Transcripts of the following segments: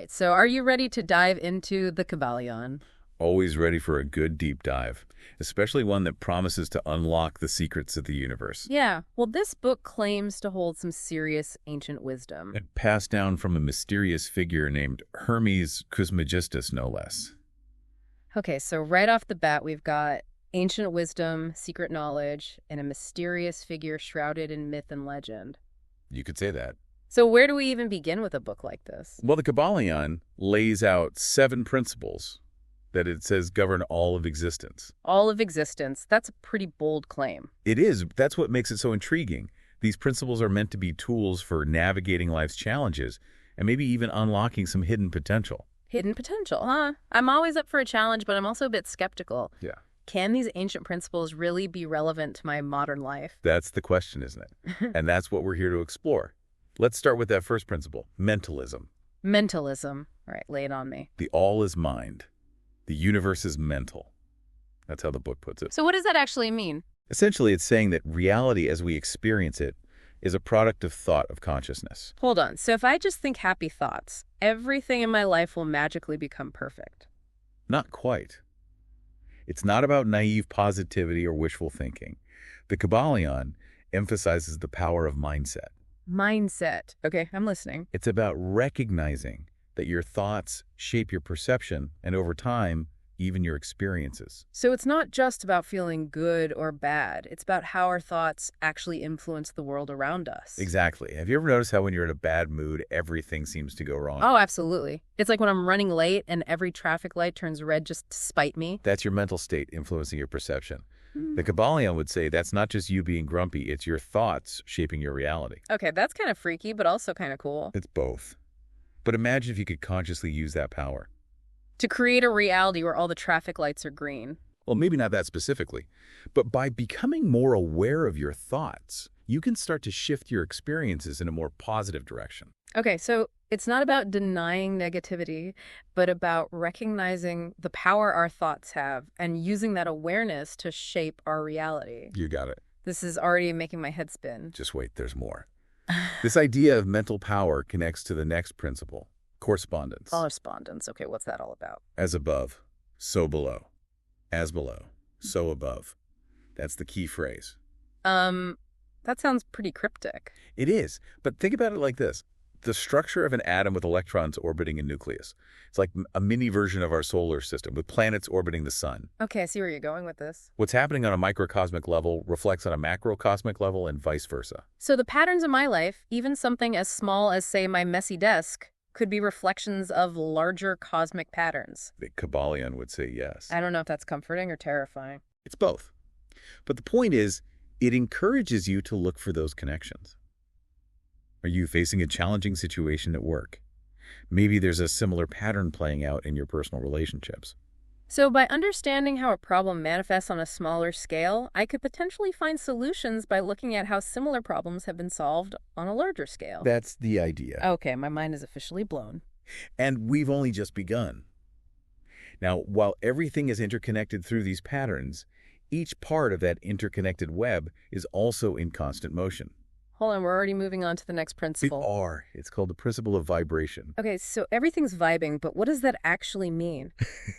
right, so are you ready to dive into the Kybalion? Always ready for a good deep dive, especially one that promises to unlock the secrets of the universe. Yeah, well, this book claims to hold some serious ancient wisdom. And passed down from a mysterious figure named Hermes Trismegistus, no less. Okay, so right off the bat, we've got ancient wisdom, secret knowledge, and a mysterious figure shrouded in myth and legend. You could say that. So where do we even begin with a book like this? Well, the Kybalion lays out 7 principles that it says govern all of existence. All of existence, that's a pretty bold claim. It is. That's what makes it so intriguing. These principles are meant to be tools for navigating life's challenges and maybe even unlocking some hidden potential. Hidden potential, huh? I'm always up for a challenge, but I'm also a bit skeptical. Yeah. Can these ancient principles really be relevant to my modern life? That's the question, isn't it? And that's what we're here to explore. Let's start with that first principle, mentalism. Mentalism. All right, lay it on me. The all is mind. The universe is mental. That's how the book puts it. So what does that actually mean? Essentially, it's saying that reality as we experience it is a product of thought, of consciousness. Hold on. So if I just think happy thoughts, everything in my life will magically become perfect. Not quite. It's not about naive positivity or wishful thinking. The Kybalion emphasizes the power of mindset. Mindset. Okay, I'm listening. It's about recognizing that your thoughts shape your perception and, over time, even your experiences. So it's not just about feeling good or bad. It's about how our thoughts actually influence the world around us. Exactly. Have you ever noticed how when you're in a bad mood, everything seems to go wrong? Oh, absolutely. It's like when I'm running late and every traffic light turns red just to spite me. That's your mental state influencing your perception. The Kybalion would say that's not just you being grumpy, it's your thoughts shaping your reality. Okay, that's kind of freaky, but also kind of cool. It's both. But imagine if you could consciously use that power. To create a reality where all the traffic lights are green. Well, maybe not that specifically, but by becoming more aware of your thoughts, you can start to shift your experiences in a more positive direction. Okay, so it's not about denying negativity, but about recognizing the power our thoughts have and using that awareness to shape our reality. You got it. This is already making my head spin. Just wait, there's more. This idea of mental power connects to the next principle, correspondence. Correspondence. Okay, what's that all about? As above, so below. As below, so above. That's the key phrase. That sounds pretty cryptic. It is, but think about it like this. The structure of an atom with electrons orbiting a nucleus. It's like a mini version of our solar system with planets orbiting the sun. Okay, I see where you're going with this. What's happening on a microcosmic level reflects on a macrocosmic level and vice versa. So the patterns in my life, even something as small as, say, my messy desk, could be reflections of larger cosmic patterns. The Kybalion would say yes. I don't know if that's comforting or terrifying. It's both. But the point is, it encourages you to look for those connections. Are you facing a challenging situation at work? Maybe there's a similar pattern playing out in your personal relationships. So by understanding how a problem manifests on a smaller scale, I could potentially find solutions by looking at how similar problems have been solved on a larger scale. That's the idea. Okay, my mind is officially blown. And we've only just begun. Now, while everything is interconnected through these patterns, each part of that interconnected web is also in constant motion. Hold on, we're already moving on to the next principle. We are. It's called the principle of vibration. Okay, so everything's vibing, but what does that actually mean?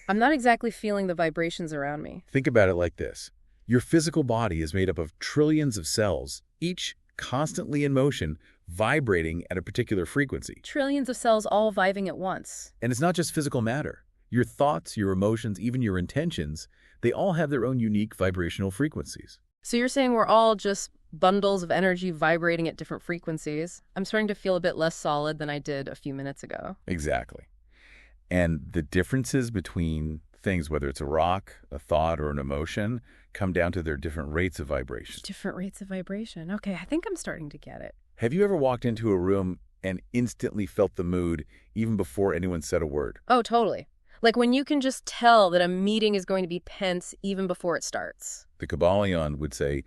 I'm not exactly feeling the vibrations around me. Think about it like this. Your physical body is made up of trillions of cells, each constantly in motion, vibrating at a particular frequency. Trillions of cells all vibing at once. And it's not just physical matter. Your thoughts, your emotions, even your intentions, they all have their own unique vibrational frequencies. So you're saying we're all just bundles of energy vibrating at different frequencies? I'm starting to feel a bit less solid than I did a few minutes ago. Exactly. And the differences between things, whether it's a rock, a thought, or an emotion, come down to their different rates of vibration. Different rates of vibration. Okay, I think I'm starting to get it. Have you ever walked into a room and instantly felt the mood even before anyone said a word? Oh, totally. Like when you can just tell that a meeting is going to be tense even before it starts. The Kybalion would say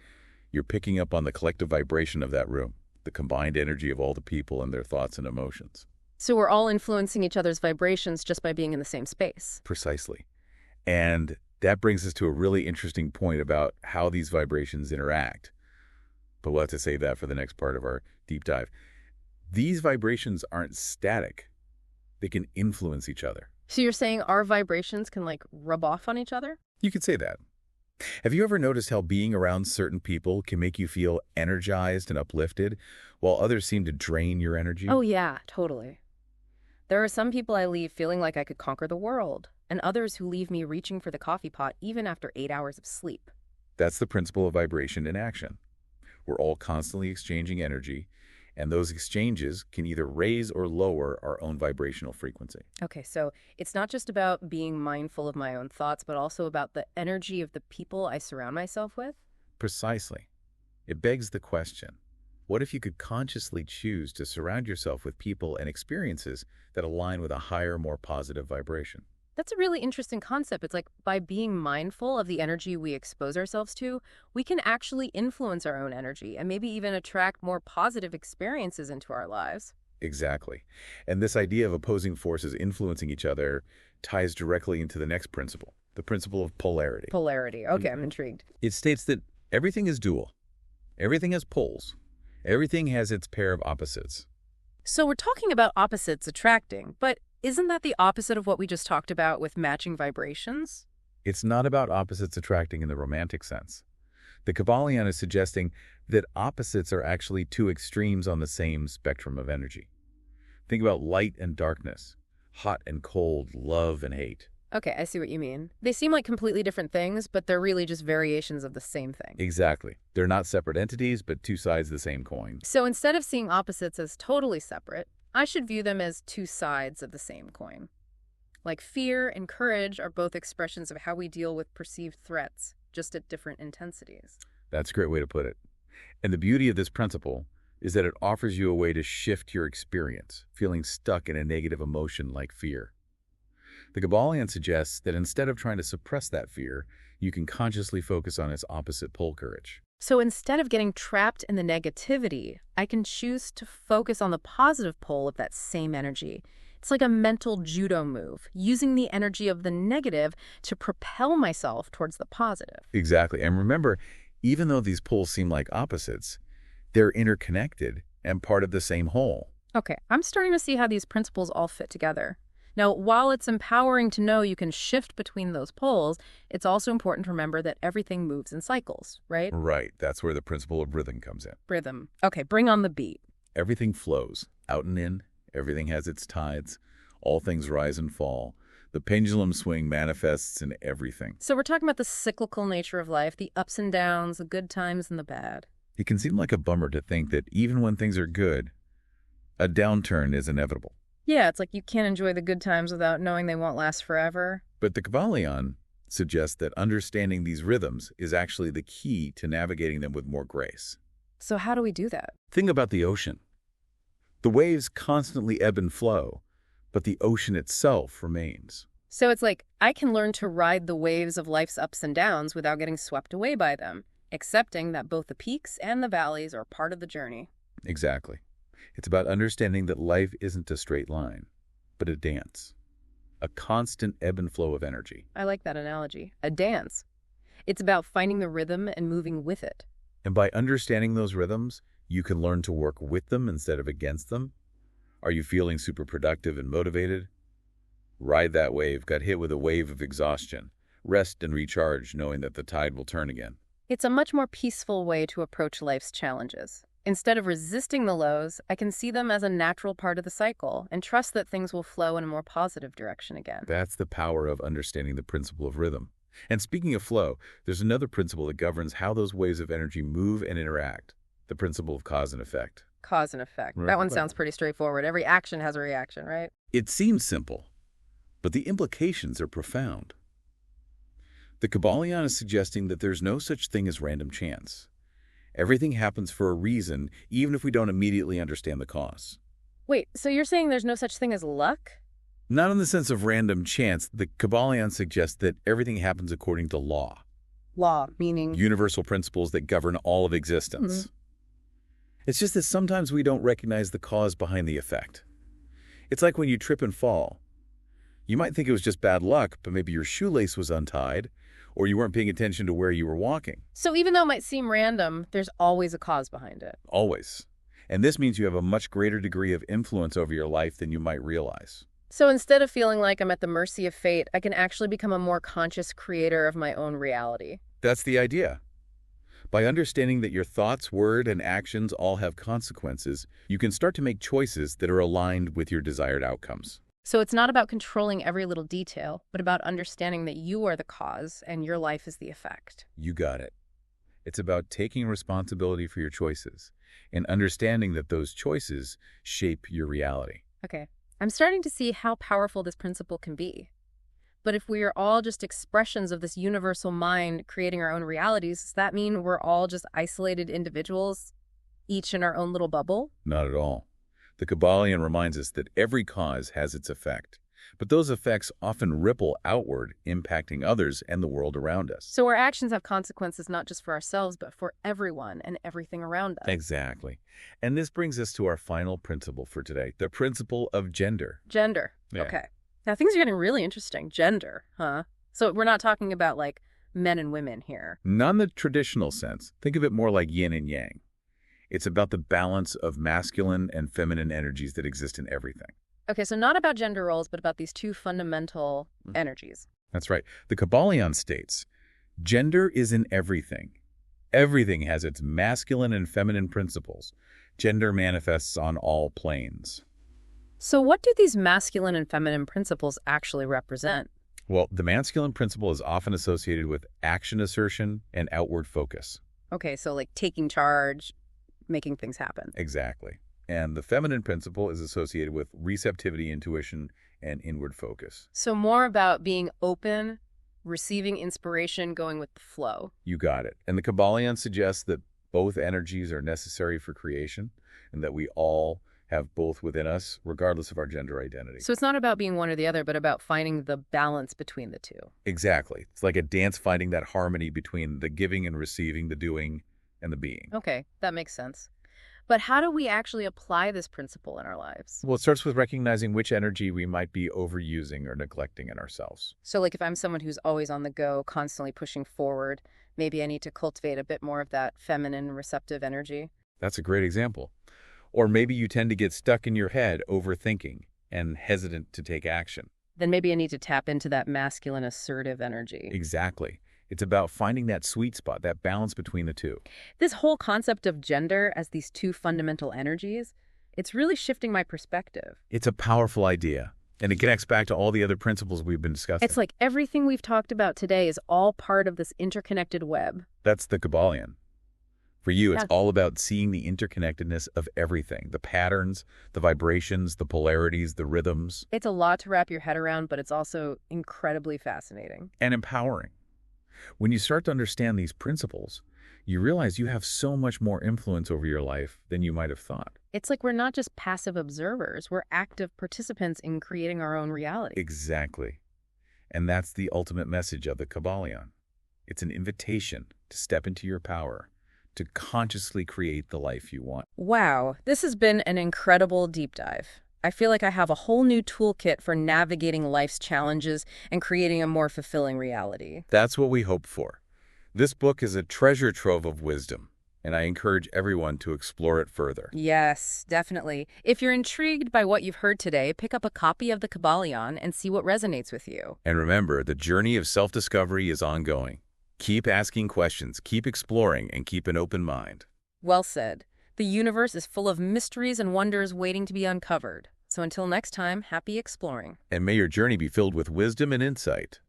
you're picking up on the collective vibration of that room, the combined energy of all the people and their thoughts and emotions. So we're all influencing each other's vibrations just by being in the same space. Precisely. And that brings us to a really interesting point about how these vibrations interact. But we'll have to save that for the next part of our deep dive. These vibrations aren't static. They can influence each other. So you're saying our vibrations can, like, rub off on each other? You could say that. Have you ever noticed how being around certain people can make you feel energized and uplifted, while others seem to drain your energy? Oh, yeah, totally. There are some people I leave feeling like I could conquer the world, and others who leave me reaching for the coffee pot even after 8 hours of sleep. That's the principle of vibration in action. We're all constantly exchanging energy, and those exchanges can either raise or lower our own vibrational frequency. Okay, so it's not just about being mindful of my own thoughts, but also about the energy of the people I surround myself with? Precisely. It begs the question, what if you could consciously choose to surround yourself with people and experiences that align with a higher, more positive vibration? That's a really interesting concept. It's like by being mindful of the energy we expose ourselves to, we can actually influence our own energy and maybe even attract more positive experiences into our lives. Exactly. And this idea of opposing forces influencing each other ties directly into the next principle, the principle of polarity. Polarity. Okay, I'm intrigued. It states that everything is dual. Everything has poles. Everything has its pair of opposites. So we're talking about opposites attracting, but isn't that the opposite of what we just talked about with matching vibrations? It's not about opposites attracting in the romantic sense. The Kybalion is suggesting that opposites are actually two extremes on the same spectrum of energy. Think about light and darkness, hot and cold, love and hate. Okay, I see what you mean. They seem like completely different things, but they're really just variations of the same thing. Exactly. They're not separate entities, but two sides of the same coin. So instead of seeing opposites as totally separate, I should view them as two sides of the same coin. Like fear and courage are both expressions of how we deal with perceived threats, just at different intensities. That's a great way to put it. And the beauty of this principle is that it offers you a way to shift your experience, feeling stuck in a negative emotion like fear. The Kybalion suggests that instead of trying to suppress that fear, you can consciously focus on its opposite pole, courage. So instead of getting trapped in the negativity, I can choose to focus on the positive pole of that same energy. It's like a mental judo move, using the energy of the negative to propel myself towards the positive. Exactly. And remember, even though these poles seem like opposites, they're interconnected and part of the same whole. Okay, I'm starting to see how these principles all fit together. Now, while it's empowering to know you can shift between those poles, it's also important to remember that everything moves in cycles, right? Right. That's where the principle of rhythm comes in. Rhythm. Okay, bring on the beat. Everything flows, out and in. Everything has its tides. All things rise and fall. The pendulum swing manifests in everything. So we're talking about the cyclical nature of life, the ups and downs, the good times and the bad. It can seem like a bummer to think that even when things are good, a downturn is inevitable. Yeah, it's like you can't enjoy the good times without knowing they won't last forever. But the Kybalion suggests that understanding these rhythms is actually the key to navigating them with more grace. So how do we do that? Think about the ocean. The waves constantly ebb and flow, but the ocean itself remains. So it's like I can learn to ride the waves of life's ups and downs without getting swept away by them, accepting that both the peaks and the valleys are part of the journey. Exactly. It's about understanding that life isn't a straight line, but a dance. A constant ebb and flow of energy. I like that analogy. A dance. It's about finding the rhythm and moving with it. And by understanding those rhythms, you can learn to work with them instead of against them. Are you feeling super productive and motivated? Ride that wave. Got hit with a wave of exhaustion. Rest and recharge, knowing that the tide will turn again. It's a much more peaceful way to approach life's challenges. Instead of resisting the lows, I can see them as a natural part of the cycle and trust that things will flow in a more positive direction again. That's the power of understanding the principle of rhythm. And speaking of flow, there's another principle that governs how those waves of energy move and interact. The principle of cause and effect. Cause and effect. That one sounds pretty straightforward. Every action has a reaction, right? It seems simple, but the implications are profound. The Kybalion is suggesting that there's no such thing as random chance. Everything happens for a reason, even if we don't immediately understand the cause. Wait, so you're saying there's no such thing as luck? Not in the sense of random chance. The Kybalion suggests that everything happens according to law. Law, meaning? Universal principles that govern all of existence. It's just that sometimes we don't recognize the cause behind the effect. It's like when you trip and fall. You might think it was just bad luck, but maybe your shoelace was untied, or you weren't paying attention to where you were walking. So even though it might seem random, there's always a cause behind it. Always. And this means you have a much greater degree of influence over your life than you might realize. So instead of feeling like I'm at the mercy of fate, I can actually become a more conscious creator of my own reality. That's the idea. By understanding that your thoughts, word, and actions all have consequences, you can start to make choices that are aligned with your desired outcomes. So it's not about controlling every little detail, but about understanding that you are the cause and your life is the effect. You got it. It's about taking responsibility for your choices and understanding that those choices shape your reality. Okay, I'm starting to see how powerful this principle can be. But if we are all just expressions of this universal mind creating our own realities, does that mean we're all just isolated individuals, each in our own little bubble? Not at all. The Kybalion reminds us that every cause has its effect, but those effects often ripple outward, impacting others and the world around us. So our actions have consequences not just for ourselves, but for everyone and everything around us. Exactly. And this brings us to our final principle for today, the principle of gender. Gender. Yeah. Okay. Now things are getting really interesting. Gender, huh? So we're not talking about like men and women here. Not in the traditional sense. Think of it more like yin and yang. It's about the balance of masculine and feminine energies that exist in everything. Okay, so not about gender roles, but about these two fundamental energies. That's right. The Kybalion states, gender is in everything. Everything has its masculine and feminine principles. Gender manifests on all planes. So what do these masculine and feminine principles actually represent? Well, the masculine principle is often associated with action assertion and outward focus. Okay, so like taking charge, making things happen. Exactly. And the feminine principle is associated with receptivity, intuition, and inward focus. So more about being open, receiving inspiration, going with the flow. You got it. And the Kybalion suggests that both energies are necessary for creation and that we all have both within us, regardless of our gender identity. So it's not about being one or the other, but about finding the balance between the two. Exactly. It's like a dance finding that harmony between the giving and receiving, the doing and the being. Okay, that makes sense. But how do we actually apply this principle in our lives? Well, it starts with recognizing which energy we might be overusing or neglecting in ourselves. So like if I'm someone who's always on the go, constantly pushing forward, maybe I need to cultivate a bit more of that feminine receptive energy. That's a great example. Or maybe you tend to get stuck in your head overthinking and hesitant to take action. Then maybe I need to tap into that masculine assertive energy. Exactly. It's about finding that sweet spot, that balance between the two. This whole concept of gender as these two fundamental energies, it's really shifting my perspective. It's a powerful idea, and it connects back to all the other principles we've been discussing. It's like everything we've talked about today is all part of this interconnected web. That's the Kybalion. For you, it's Yes. all about seeing the interconnectedness of everything, the patterns, the vibrations, the polarities, the rhythms, It's a lot to wrap your head around, but it's also incredibly fascinating. and empowering. When you start to understand these principles, you realize you have so much more influence over your life than you might have thought. It's like we're not just passive observers, we're active participants in creating our own reality. Exactly. And that's the ultimate message of the Kybalion. It's an invitation to step into your power, to consciously create the life you want. Wow, this has been an incredible deep dive. I feel like I have a whole new toolkit for navigating life's challenges and creating a more fulfilling reality. That's what we hope for. This book is a treasure trove of wisdom, and I encourage everyone to explore it further. Yes, definitely. If you're intrigued by what you've heard today, pick up a copy of the Kybalion and see what resonates with you. And remember, the journey of self-discovery is ongoing. Keep asking questions, keep exploring, and keep an open mind. Well said. The universe is full of mysteries and wonders waiting to be uncovered. So until next time, happy exploring. And may your journey be filled with wisdom and insight.